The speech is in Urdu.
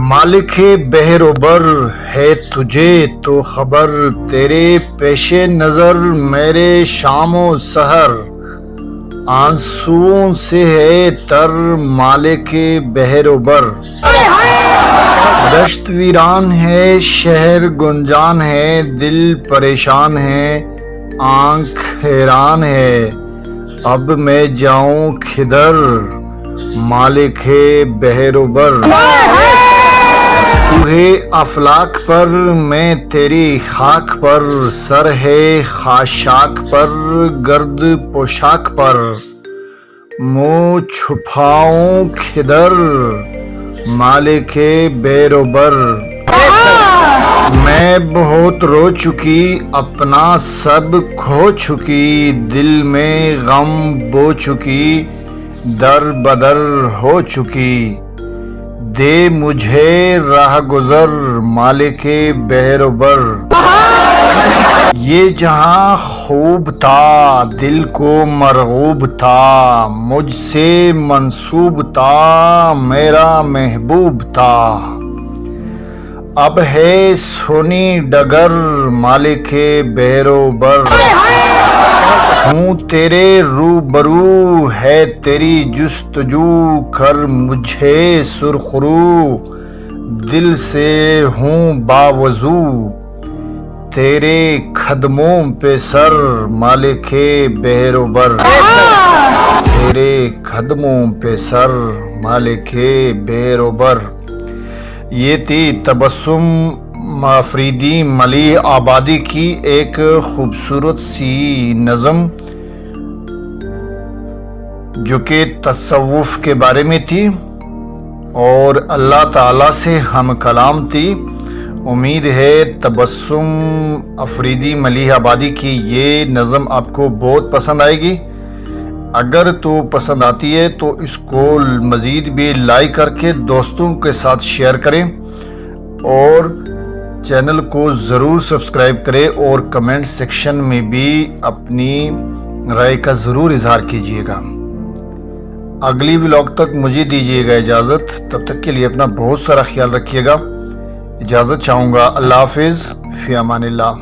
مالک بحر و بر ہے تجھے تو خبر، تیرے پیش نظر میرے شام و سحر، آنسوؤں سے ہے تر مالک بحر و بر۔ دشت ویران ہے شہر گنجان ہے، دل پریشان ہے آنکھ حیران ہے، اب میں جاؤں کدھر مالک بحر و بر۔ تو ہے افلاک پر میں تیری خاک پر، سر ہے خاشاک پر گرد پوشاک پر، منہ چھپاؤں کدھر مالک بحر و بر۔ میں بہت رو چکی اپنا سب کھو چکی، دل میں غم بو چکی در بدر ہو چکی، دے مجھے راہ گزر مالک بحر و بر۔ یہ جہاں خوب تھا دل کو مرغوب تھا، مجھ سے منسوب تھا میرا محبوب تھا، اب ہے سونی ڈگر مالک بحر و بر۔ ہوں تیرے روبرو ہے تیری جستجو، کر مجھے سرخرو دل سے ہوں باوضو، تیرے قدموں پہ سر مالک بحر و بر، تیرے قدموں پہ سر مالک بحر و بر۔ یہ تھی تبسم افریدی ملیح آبادی کی ایک خوبصورت سی نظم جو کہ تصوف کے بارے میں تھی اور اللہ تعالیٰ سے ہم کلام تھی۔ امید ہے تبسم افریدی ملیح آبادی کی یہ نظم آپ کو بہت پسند آئے گی۔ اگر تو پسند آتی ہے تو اس کو مزید بھی لائک کر کے دوستوں کے ساتھ شیئر کریں اور چینل کو ضرور سبسکرائب کریں، اور کمنٹ سیکشن میں بھی اپنی رائے کا ضرور اظہار کیجیے گا۔ اگلی ولاگ تک مجھے دیجیے گا اجازت، تب تک کے لیے اپنا بہت سارا خیال رکھیے گا۔ اجازت چاہوں گا، اللہ حافظ، فی امان اللہ۔